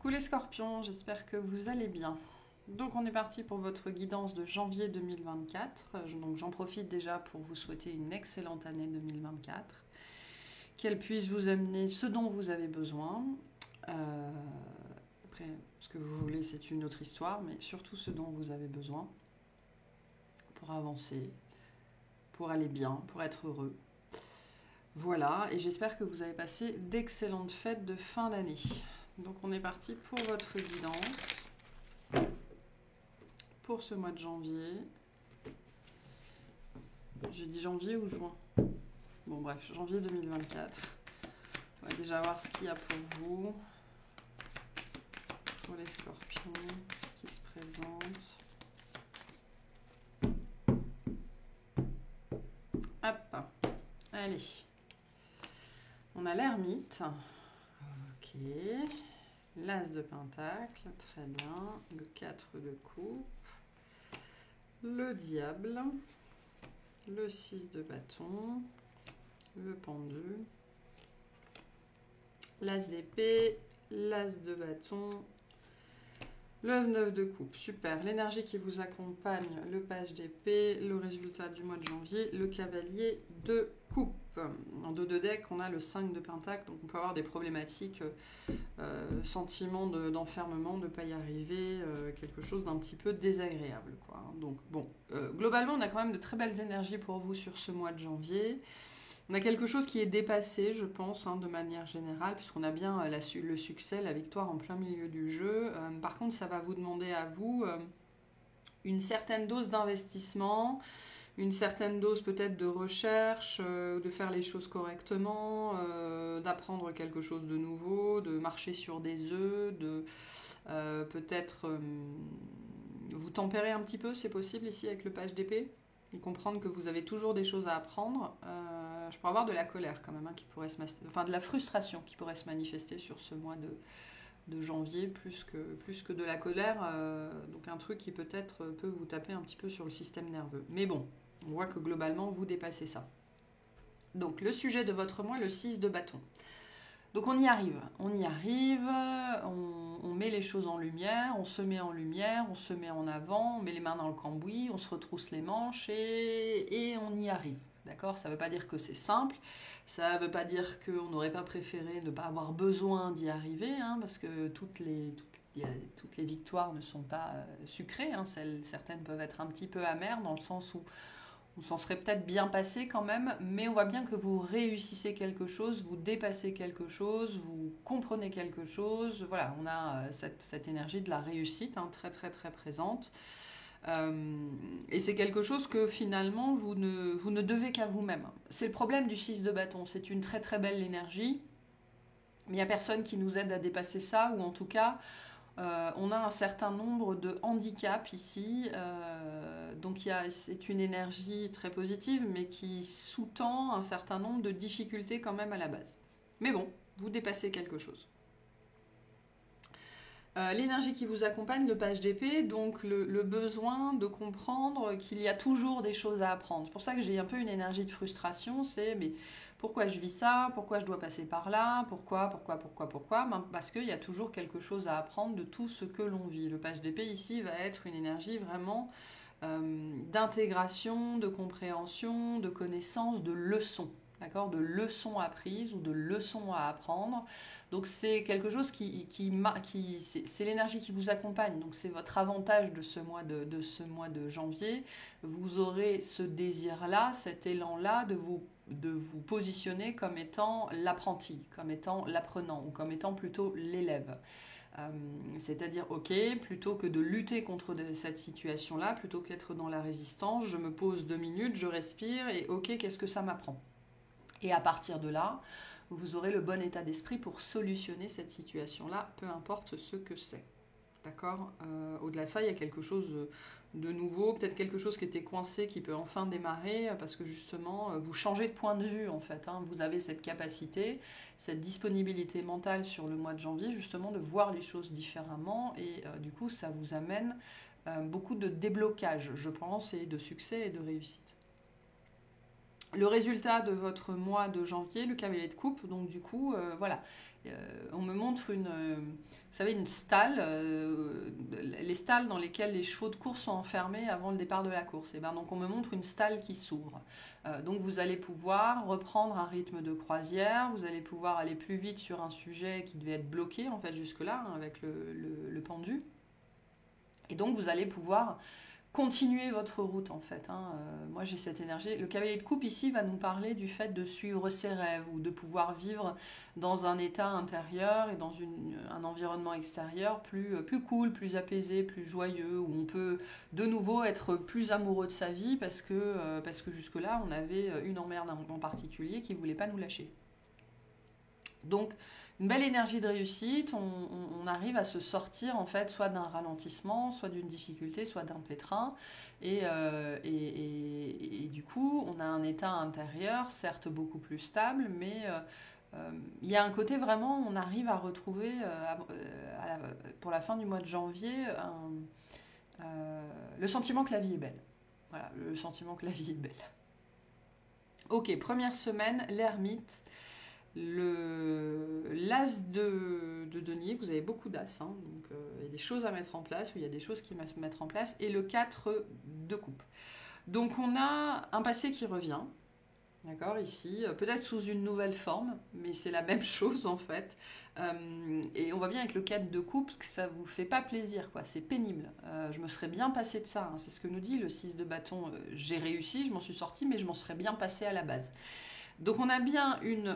Coucou les scorpions, j'espère que vous allez bien. Donc on est parti pour votre guidance de janvier 2024. Donc j'en profite déjà pour vous souhaiter une excellente année 2024. Qu'elle puisse vous amener ce dont vous avez besoin. Après, ce que vous voulez, c'est une autre histoire, mais surtout ce dont vous avez besoin pour avancer, pour aller bien, pour être heureux. Voilà, et j'espère que vous avez passé d'excellentes fêtes de fin d'année. Donc on est parti pour votre guidance pour ce mois de janvier. J'ai dit janvier ou juin? Bon bref, janvier 2024. On va déjà voir ce qu'il y a pour vous, pour les scorpions, ce qui se présente. Hop, allez. On a l'ermite. Ok. L'as de pentacle, très bien. Le 4 de coupe. Le diable. Le 6 de bâton. Le pendu. L'as d'épée. L'as de bâton. Le 9 de coupe, super. L'énergie qui vous accompagne, le page d'épée, le résultat du mois de janvier, le cavalier de coupe. En dos de deck, on a le 5 de pentacle, donc on peut avoir des problématiques, sentiments d'enfermement, de ne pas y arriver, quelque chose d'un petit peu désagréable, quoi. Donc bon, globalement, on a quand même de très belles énergies pour vous sur ce mois de janvier. On a quelque chose qui est dépassé, je pense, de manière générale, puisqu'on a bien le succès, la victoire en plein milieu du jeu. Par contre, ça va vous demander à vous une certaine dose d'investissement, une certaine dose peut-être de recherche, de faire les choses correctement, d'apprendre quelque chose de nouveau, de marcher sur des œufs, de peut-être vous tempérer un petit peu, c'est possible ici avec le page d'épée, et comprendre que vous avez toujours des choses à apprendre. Je pourrais avoir de la colère quand même, qui pourrait de la frustration qui pourrait se manifester sur ce mois de janvier, plus que de la colère. Donc un truc qui peut-être peut vous taper un petit peu sur le système nerveux. Mais bon, on voit que globalement, vous dépassez ça. Donc le sujet de votre mois, le 6 de bâton. Donc on y arrive, on met les choses en lumière, on se met en lumière, on se met en avant, on met les mains dans le cambouis, on se retrousse les manches et on y arrive. D'accord? Ça ne veut pas dire que c'est simple, ça ne veut pas dire qu'on n'aurait pas préféré ne pas avoir besoin d'y arriver, parce que toutes les victoires ne sont pas sucrées, certaines peuvent être un petit peu amères dans le sens où on s'en serait peut-être bien passé quand même, mais on voit bien que vous réussissez quelque chose, vous dépassez quelque chose, vous comprenez quelque chose. Voilà, on a cette énergie de la réussite, très très très présente. Et c'est quelque chose que finalement vous ne devez qu'à vous-même. C'est le problème du 6 de bâton, c'est une très très belle énergie, mais il n'y a personne qui nous aide à dépasser ça, ou en tout cas on a un certain nombre de handicaps ici, donc c'est une énergie très positive, mais qui sous-tend un certain nombre de difficultés quand même à la base. Mais bon, vous dépassez quelque chose. L'énergie qui vous accompagne, le page d'épée, donc le besoin de comprendre qu'il y a toujours des choses à apprendre. C'est pour ça que j'ai un peu une énergie de frustration, c'est mais pourquoi je vis ça, pourquoi je dois passer par là, pourquoi parce qu'il y a toujours quelque chose à apprendre de tout ce que l'on vit. Le page d'épée ici va être une énergie vraiment d'intégration, de compréhension, de connaissance, de leçons. D'accord, de leçons apprises ou de leçons à apprendre. Donc c'est quelque chose c'est l'énergie qui vous accompagne. Donc c'est votre avantage de ce mois de janvier. Vous aurez ce désir-là, cet élan-là de vous positionner comme étant l'apprenti, comme étant l'apprenant ou comme étant plutôt l'élève. C'est-à-dire, ok, plutôt que de lutter contre cette situation-là, plutôt qu'être dans la résistance, je me pose 2 minutes, je respire et ok, qu'est-ce que ça m'apprend ? Et à partir de là, vous aurez le bon état d'esprit pour solutionner cette situation-là, peu importe ce que c'est. D'accord ? Au-delà de ça, il y a quelque chose de nouveau, peut-être quelque chose qui était coincé, qui peut enfin démarrer, parce que justement, vous changez de point de vue, en fait. Vous avez cette capacité, cette disponibilité mentale sur le mois de janvier, justement, de voir les choses différemment, et du coup, ça vous amène beaucoup de déblocage, je pense, et de succès et de réussite. Le résultat de votre mois de janvier, le cavalier de coupe, donc du coup, voilà. On me montre vous savez, une stalle, les stalles dans lesquelles les chevaux de course sont enfermés avant le départ de la course. Et ben, donc on me montre une stalle qui s'ouvre. Donc vous allez pouvoir reprendre un rythme de croisière, vous allez pouvoir aller plus vite sur un sujet qui devait être bloqué en fait jusque-là, hein, avec le pendu. Et donc vous allez pouvoir continuer votre route en fait. Moi j'ai cette énergie. Le cavalier de coupe ici va nous parler du fait de suivre ses rêves ou de pouvoir vivre dans un état intérieur et dans un environnement extérieur plus cool, plus apaisé, plus joyeux, où on peut de nouveau être plus amoureux de sa vie parce que jusque-là on avait une emmerde en particulier qui ne voulait pas nous lâcher. Donc une belle énergie de réussite, on arrive à se sortir en fait soit d'un ralentissement, soit d'une difficulté, soit d'un pétrin, et du coup on a un état intérieur certes beaucoup plus stable, mais il y a un côté vraiment, on arrive à retrouver pour la fin du mois de janvier le sentiment que la vie est belle. Voilà, le sentiment que la vie est belle. Ok, première semaine, l'ermite. L'as de denier, vous avez beaucoup d'as, hein, donc il y a des choses à mettre en place, ou il y a des choses qui se mettre en place, et le 4 de coupe. Donc on a un passé qui revient, d'accord, ici, peut-être sous une nouvelle forme, mais c'est la même chose en fait, et on voit bien avec le 4 de coupe que ça vous fait pas plaisir, quoi, c'est pénible. Je me serais bien passé de ça, hein, c'est ce que nous dit le 6 de bâton, j'ai réussi, je m'en suis sortie, mais je m'en serais bien passé à la base. Donc on a bien une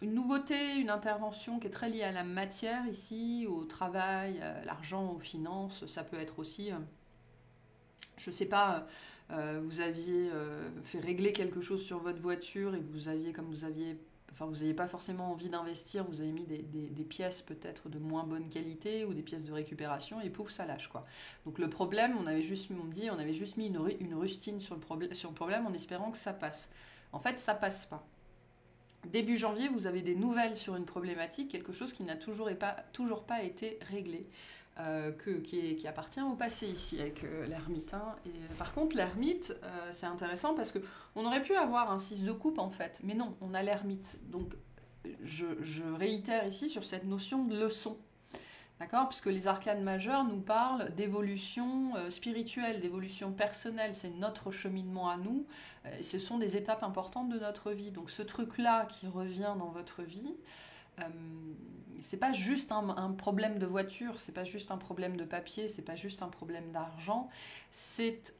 nouveauté, une intervention qui est très liée à la matière ici, au travail, à l'argent, aux finances. Ça peut être aussi, je ne sais pas, vous aviez fait régler quelque chose sur votre voiture et vous aviez, vous n'aviez pas forcément envie d'investir, vous avez mis des pièces peut-être de moins bonne qualité ou des pièces de récupération et pouf, ça lâche quoi. Donc le problème, on avait juste mis une rustine sur le problème en espérant que ça passe. En fait, ça passe pas. Début janvier, vous avez des nouvelles sur une problématique, quelque chose qui n'a toujours pas été réglé, qui appartient au passé ici avec l'ermite. Hein. Par contre, l'ermite, c'est intéressant parce qu'on aurait pu avoir un 6 de coupe en fait, mais non, on a l'ermite. Donc, je réitère ici sur cette notion de leçon. D'accord ? Puisque les arcanes majeures nous parlent d'évolution spirituelle, d'évolution personnelle, c'est notre cheminement à nous, et ce sont des étapes importantes de notre vie. Donc ce truc-là qui revient dans votre vie, c'est pas juste un problème de voiture, c'est pas juste un problème de papier, c'est pas juste un problème d'argent, c'est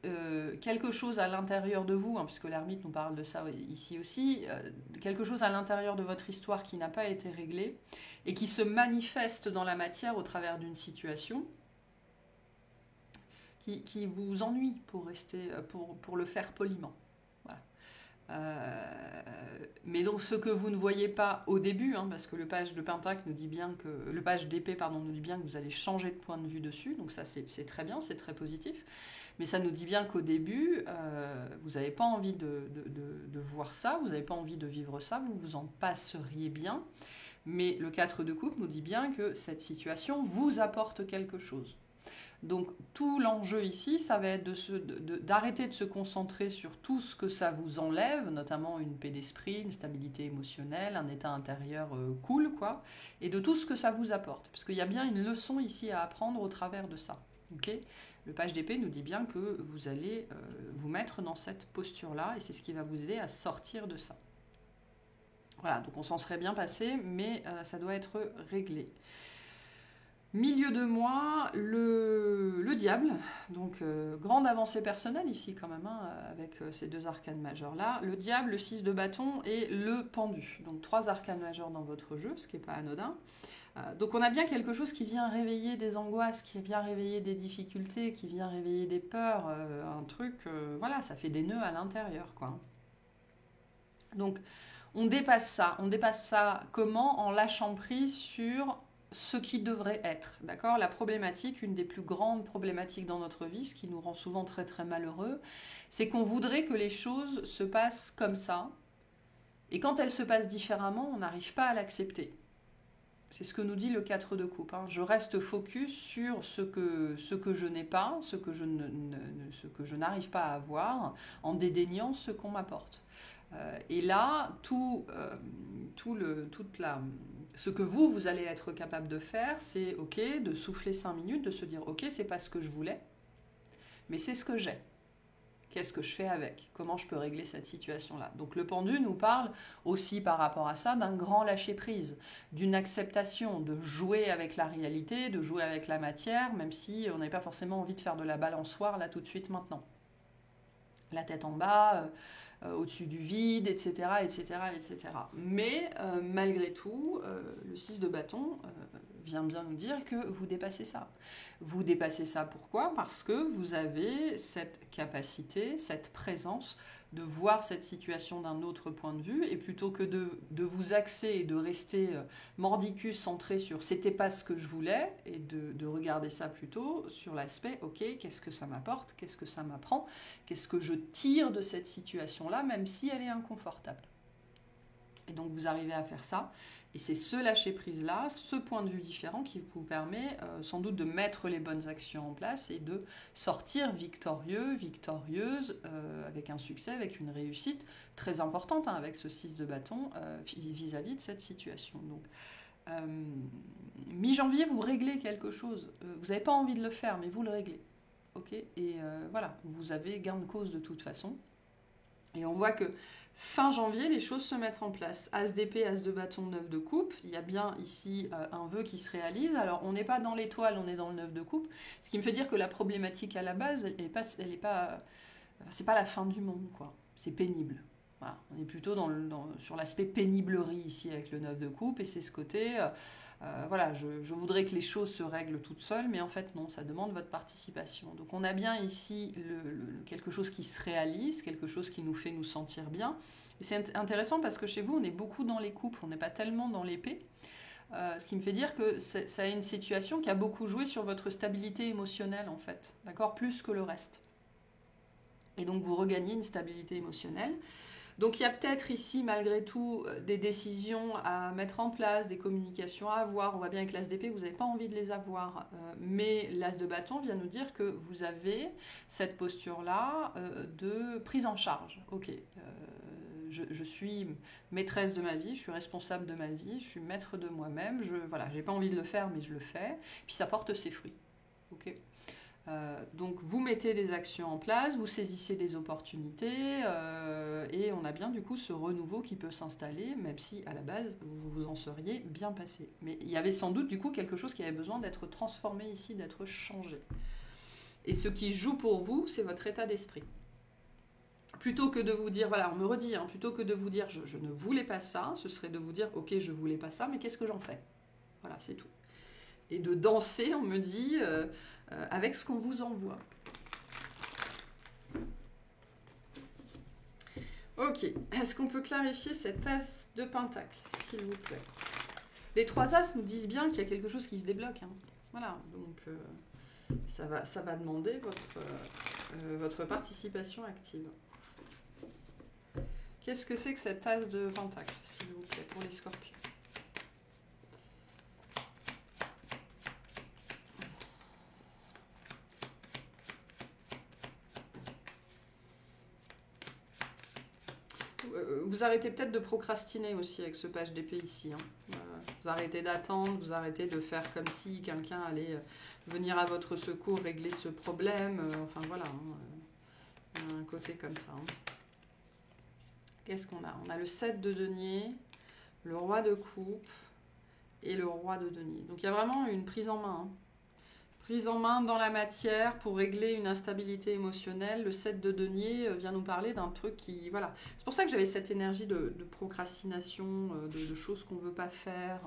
quelque chose à l'intérieur de vous, hein, puisque l'ermite nous parle de ça ici aussi, quelque chose à l'intérieur de votre histoire qui n'a pas été réglé et qui se manifeste dans la matière au travers d'une situation qui vous ennuie pour le faire poliment. Voilà. Mais donc ce que vous ne voyez pas au début, hein, parce que le page de Pentacle nous dit bien que le page d'épée nous dit bien que vous allez changer de point de vue dessus, donc ça c'est très bien, c'est très positif. Mais ça nous dit bien qu'au début, vous n'avez pas envie de voir ça, vous n'avez pas envie de vivre ça, vous vous en passeriez bien. Mais le 4 de coupe nous dit bien que cette situation vous apporte quelque chose. Donc tout l'enjeu ici, ça va être d'arrêter de se concentrer sur tout ce que ça vous enlève, notamment une paix d'esprit, une stabilité émotionnelle, un état intérieur cool, quoi, et de tout ce que ça vous apporte. Parce qu'il y a bien une leçon ici à apprendre au travers de ça. Okay ? Le page d'épée nous dit bien que vous allez vous mettre dans cette posture-là, et c'est ce qui va vous aider à sortir de ça. Voilà, donc on s'en serait bien passé, mais ça doit être réglé. Milieu de mois, le diable, donc grande avancée personnelle ici quand même, hein, avec ces deux arcanes majeures là. Le diable, le 6 de bâton et le pendu. Donc 3 arcanes majeures dans votre jeu, ce qui n'est pas anodin. Donc on a bien quelque chose qui vient réveiller des angoisses, qui vient réveiller des difficultés, qui vient réveiller des peurs, un truc, voilà, ça fait des nœuds à l'intérieur, quoi. Donc on dépasse ça comment ? En lâchant prise sur ce qui devrait être, d'accord ? La problématique, une des plus grandes problématiques dans notre vie, ce qui nous rend souvent très très malheureux, c'est qu'on voudrait que les choses se passent comme ça, et quand elles se passent différemment, on n'arrive pas à l'accepter. C'est ce que nous dit le 4 de coupe. Hein. Je reste focus sur ce que je n'ai pas, ce que je n'arrive pas à avoir, en dédaignant ce qu'on m'apporte. Et là, ce que vous allez être capable de faire, c'est ok, de souffler 5 minutes, de se dire ok, c'est pas ce que je voulais, mais c'est ce que j'ai. Qu'est-ce que je fais avec? Comment je peux régler cette situation-là? Donc le pendu nous parle aussi par rapport à ça d'un grand lâcher-prise, d'une acceptation, de jouer avec la réalité, de jouer avec la matière, même si on n'avait pas forcément envie de faire de la balançoire là tout de suite maintenant. La tête en bas, au-dessus du vide, etc. etc., etc. Mais malgré tout, le 6 de bâton vient bien nous dire que vous dépassez ça. Vous dépassez ça pourquoi? Parce que vous avez cette capacité, cette présence de voir cette situation d'un autre point de vue, et plutôt que de vous axer et de rester mordicus centré sur c'était pas ce que je voulais, et de regarder ça plutôt sur l'aspect ok, qu'est-ce que ça m'apporte, qu'est-ce que ça m'apprend, qu'est-ce que je tire de cette situation-là, même si elle est inconfortable. Et donc vous arrivez à faire ça, et c'est ce lâcher-prise-là, ce point de vue différent qui vous permet sans doute de mettre les bonnes actions en place et de sortir victorieux, victorieuse, avec un succès, avec une réussite très importante, hein, avec ce 6 de bâton vis-à-vis de cette situation. Donc, mi-janvier, vous réglez quelque chose. Vous n'avez pas envie de le faire, mais vous le réglez. Okay, et voilà, vous avez gain de cause de toute façon. Et on voit que fin janvier, les choses se mettent en place. As d'épée, as de bâton, 9 de coupe. Il y a bien ici un vœu qui se réalise. Alors, on n'est pas dans l'étoile, on est dans le 9 de coupe. Ce qui me fait dire que la problématique à la base, c'est pas la fin du monde, quoi. C'est pénible. Voilà. On est plutôt sur l'aspect péniblerie ici avec le 9 de coupe. Et c'est ce côté... voilà, je voudrais que les choses se règlent toutes seules, mais en fait non, ça demande votre participation. Donc on a bien ici quelque chose qui se réalise, quelque chose qui nous fait nous sentir bien. Et c'est intéressant parce que chez vous, on est beaucoup dans les couples, on n'est pas tellement dans l'épée. Ce qui me fait dire que ça est une situation qui a beaucoup joué sur votre stabilité émotionnelle en fait, d'accord, plus que le reste. Et donc vous regagnez une stabilité émotionnelle. Donc il y a peut-être ici, malgré tout, des décisions à mettre en place, des communications à avoir. On voit bien avec l'as d'épée, vous n'avez pas envie de les avoir. Mais l'as de bâton vient nous dire que vous avez cette posture-là de prise en charge. Ok, je suis maîtresse de ma vie, je suis responsable de ma vie, je suis maître de moi-même. Voilà, j'ai pas envie de le faire, mais je le fais. Puis ça porte ses fruits. Ok. Donc vous mettez des actions en place, vous saisissez des opportunités et on a bien du coup ce renouveau qui peut s'installer, même si à la base vous vous en seriez bien passé. Mais il y avait sans doute du coup quelque chose qui avait besoin d'être transformé ici, d'être changé. Et ce qui joue pour vous, c'est votre état d'esprit. Plutôt que de vous dire, voilà, on me redit, hein, plutôt que de vous dire je ne voulais pas ça, ce serait de vous dire ok, je voulais pas ça, mais qu'est-ce que j'en fais? Voilà, c'est tout. Et de danser, on me dit, avec ce qu'on vous envoie. Ok, est-ce qu'on peut clarifier cet as de pentacle, s'il vous plaît? Les 3 as nous disent bien qu'il y a quelque chose qui se débloque. Hein. Voilà, donc ça va demander votre participation active. Qu'est-ce que c'est que cet as de pentacle, s'il vous plaît, pour les scorpions? Vous arrêtez peut-être de procrastiner aussi avec ce page d'épée ici. Hein. Vous arrêtez d'attendre, vous arrêtez de faire comme si quelqu'un allait venir à votre secours, régler ce problème. Enfin voilà, hein, un côté comme ça. Hein. Qu'est-ce qu'on a? On a le 7 de denier, le roi de coupe et le roi de denier. Donc il y a vraiment une prise en main. Hein. Prise en main dans la matière pour régler une instabilité émotionnelle. Le 7 de denier vient nous parler d'un truc qui... Voilà. C'est pour ça que j'avais cette énergie de procrastination, de choses qu'on ne veut pas faire.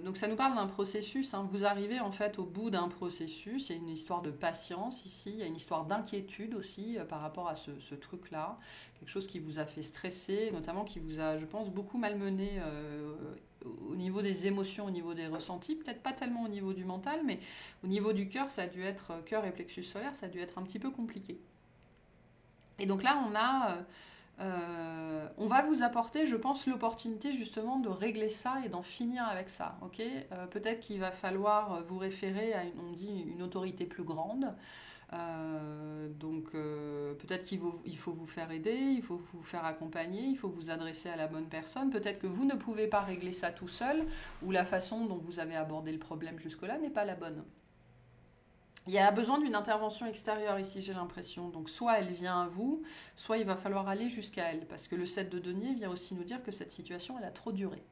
Donc ça nous parle d'un processus. Hein. Vous arrivez en fait au bout d'un processus. Il y a une histoire de patience ici. Il y a une histoire d'inquiétude aussi par rapport à ce truc-là. Quelque chose qui vous a fait stresser, notamment qui vous a, je pense, beaucoup malmené au niveau des émotions, au niveau des ressentis, peut-être pas tellement au niveau du mental, mais au niveau du cœur, ça a dû être, cœur et plexus solaire, ça a dû être un petit peu compliqué. Et donc là, on a on va vous apporter, je pense, l'opportunité justement de régler ça et d'en finir avec ça. Ok, peut-être qu'il va falloir vous référer à une autorité plus grande. Donc peut-être il faut vous faire aider, il faut vous faire accompagner, il faut vous adresser à la bonne personne. Peut-être que vous ne pouvez pas régler ça tout seul, ou la façon dont vous avez abordé le problème jusque-là n'est pas la bonne. Il y a besoin d'une intervention extérieure ici, j'ai l'impression. Donc soit elle vient à vous, soit il va falloir aller jusqu'à elle. Parce que le 7 de denier vient aussi nous dire que cette situation, elle a trop duré.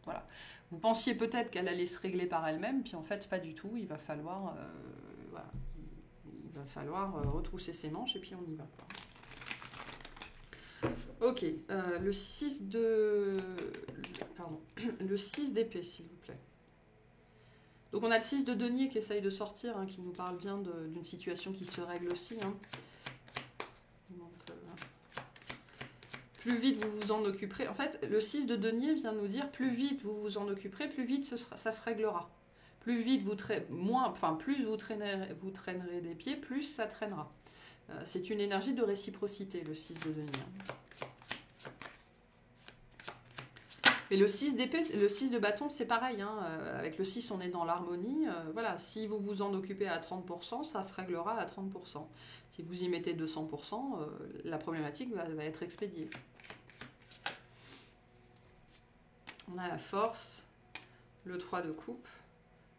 Voilà. Vous pensiez peut-être qu'elle allait se régler par elle-même, puis en fait, pas du tout. Il va falloir, voilà. Il va falloir retrousser ses manches et puis on y va. Ok, le 6 de... Pardon. Le 6 d'épée, s'il vous plaît. Donc on a le 6 de denier qui essaye de sortir, hein, qui nous parle bien d'une situation qui se règle aussi. Hein. Donc, plus vite vous vous en occuperez. En fait, le 6 de denier vient nous dire plus vite vous vous en occuperez, plus vite ça se réglera. Plus vite plus vous traînerez des pieds, plus ça traînera. C'est une énergie de réciprocité, le 6 de denier. Et le 6 d'épée, le 6 de bâton, c'est pareil. Hein. Avec le 6, on est dans l'harmonie. Voilà, si vous vous en occupez à 30%, ça se réglera à 30%. Si vous y mettez 200%, la problématique va être expédiée. On a la force, le 3 de coupe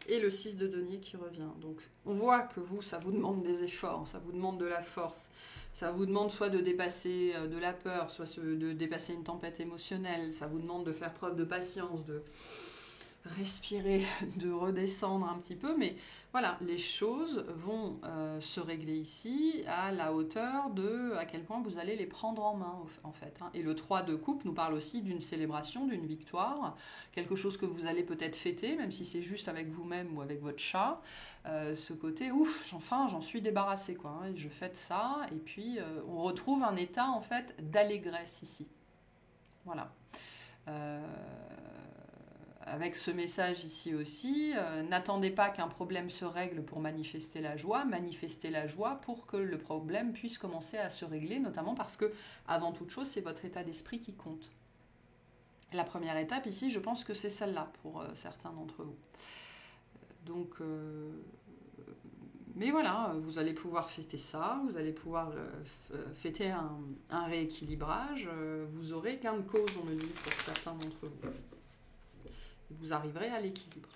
et le 6 de denier qui revient. Donc on voit que vous, ça vous demande des efforts, ça vous demande de la force. Ça vous demande soit de dépasser de la peur, soit de dépasser une tempête émotionnelle. Ça vous demande de faire preuve de patience, de respirer, de redescendre un petit peu. Mais voilà, les choses vont se régler ici à la hauteur de à quel point vous allez les prendre en main, en fait. Hein. Et le 3 de coupe nous parle aussi d'une célébration, d'une victoire, quelque chose que vous allez peut-être fêter, même si c'est juste avec vous-même ou avec votre chat. Ce côté, ouf, enfin, j'en suis débarrassée, quoi. Hein, et je fête ça. Et puis, on retrouve un état, en fait, d'allégresse ici. Voilà. Avec ce message ici aussi, n'attendez pas qu'un problème se règle pour manifester la joie pour que le problème puisse commencer à se régler, notamment parce que, avant toute chose, c'est votre état d'esprit qui compte. La première étape ici, je pense que c'est celle-là pour certains d'entre vous. Donc, mais voilà, vous allez pouvoir fêter ça, vous allez pouvoir fêter un rééquilibrage, vous aurez gain de cause, on me dit, pour certains d'entre vous. Vous arriverez à l'équilibre.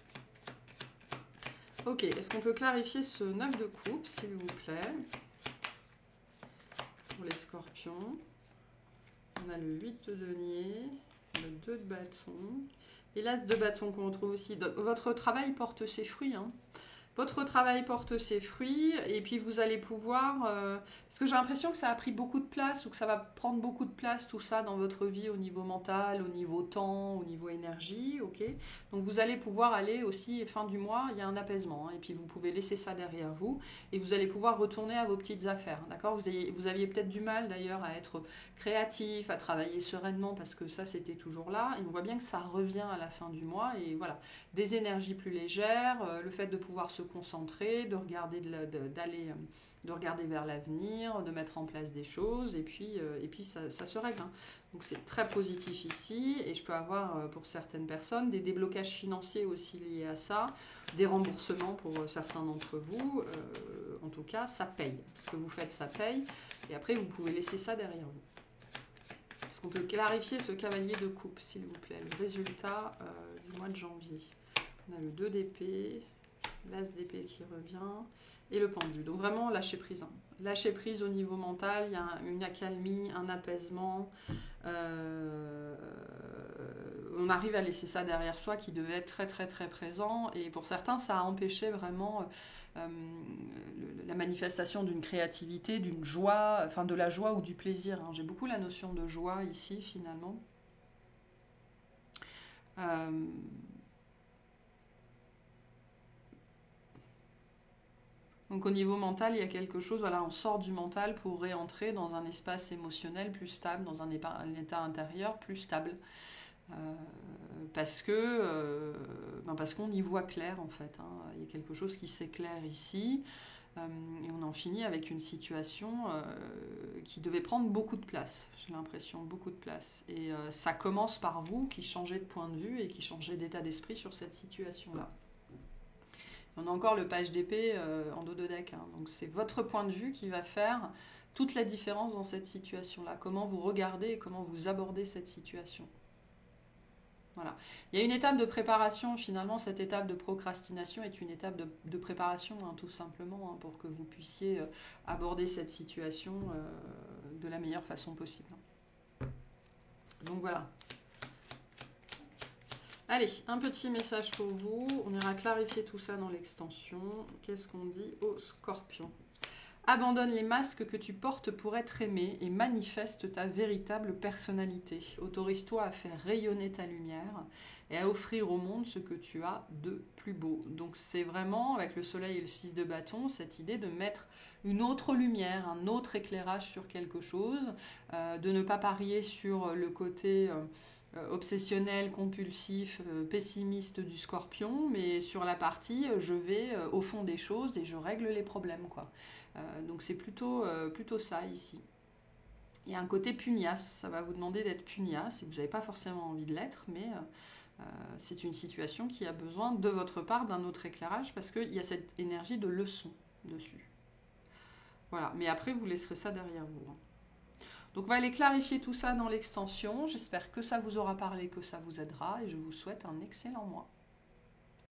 Ok, est-ce qu'on peut clarifier ce 9 de coupe, s'il vous plaît, pour les scorpions? On a le 8 de denier, le 2 de bâton, et l'as de bâton qu'on retrouve aussi. Donc, votre travail porte ses fruits, hein. Votre travail porte ses fruits et puis vous allez pouvoir... parce que j'ai l'impression que ça a pris beaucoup de place ou que ça va prendre beaucoup de place tout ça dans votre vie au niveau mental, au niveau temps, au niveau énergie. Ok. Donc vous allez pouvoir aller aussi, fin du mois, il y a un apaisement. Hein, et puis vous pouvez laisser ça derrière vous et vous allez pouvoir retourner à vos petites affaires. D'accord. Vous aviez peut-être du mal d'ailleurs à être créatif, à travailler sereinement parce que ça c'était toujours là. Et on voit bien que ça revient à la fin du mois et voilà. Des énergies plus légères, le fait de pouvoir se concentrer, de regarder, de regarder vers l'avenir, de mettre en place des choses, et puis ça se règle. Hein. Donc c'est très positif ici, et je peux avoir pour certaines personnes des déblocages financiers aussi liés à ça, des remboursements pour certains d'entre vous. En tout cas, ça paye. Ce que vous faites, ça paye, et après vous pouvez laisser ça derrière vous. Est-ce qu'on peut clarifier ce cavalier de coupe, s'il vous plaît, le résultat du mois de janvier? On a le 2 d'épée, l'as d'épée qui revient, et le pendu. Donc vraiment, lâcher prise. Hein. Lâcher prise au niveau mental, il y a une accalmie, un apaisement. On arrive à laisser ça derrière soi qui devait être très très très présent. Et pour certains, ça a empêché vraiment la manifestation d'une créativité, d'une joie, enfin de la joie ou du plaisir. Hein. J'ai beaucoup la notion de joie ici, finalement. Donc au niveau mental, il y a quelque chose, voilà, on sort du mental pour réentrer dans un espace émotionnel plus stable, dans un état intérieur plus stable. Parce qu'on y voit clair en fait. Hein. Il y a quelque chose qui s'éclaire ici. Et on en finit avec une situation qui devait prendre beaucoup de place, j'ai l'impression, beaucoup de place. Et ça commence par vous qui changez de point de vue et qui changez d'état d'esprit sur cette situation-là. On a encore le page d'épée en dos de deck, hein. Donc c'est votre point de vue qui va faire toute la différence dans cette situation-là. Comment vous regardez et comment vous abordez cette situation. Voilà. Il y a une étape de préparation, finalement, cette étape de procrastination est une étape de préparation, hein, tout simplement, hein, pour que vous puissiez aborder cette situation de la meilleure façon possible. Donc voilà. Allez, un petit message pour vous. On ira clarifier tout ça dans l'extension. Qu'est-ce qu'on dit aux scorpions ? Abandonne les masques que tu portes pour être aimé et manifeste ta véritable personnalité. Autorise-toi à faire rayonner ta lumière et à offrir au monde ce que tu as de plus beau. Donc c'est vraiment, avec le soleil et le 6 de bâton, cette idée de mettre une autre lumière, un autre éclairage sur quelque chose, de ne pas parier sur le côté obsessionnel, compulsif, pessimiste du scorpion, mais sur la partie je vais au fond des choses et je règle les problèmes, quoi. Donc c'est plutôt ça ici. Il y a un côté pugnace, ça va vous demander d'être pugnace, et vous n'avez pas forcément envie de l'être, mais c'est une situation qui a besoin de votre part d'un autre éclairage, parce qu'il y a cette énergie de leçon dessus. Voilà, mais après vous laisserez ça derrière vous, hein. Donc on va aller clarifier tout ça dans l'extension, j'espère que ça vous aura parlé, que ça vous aidera, et je vous souhaite un excellent mois.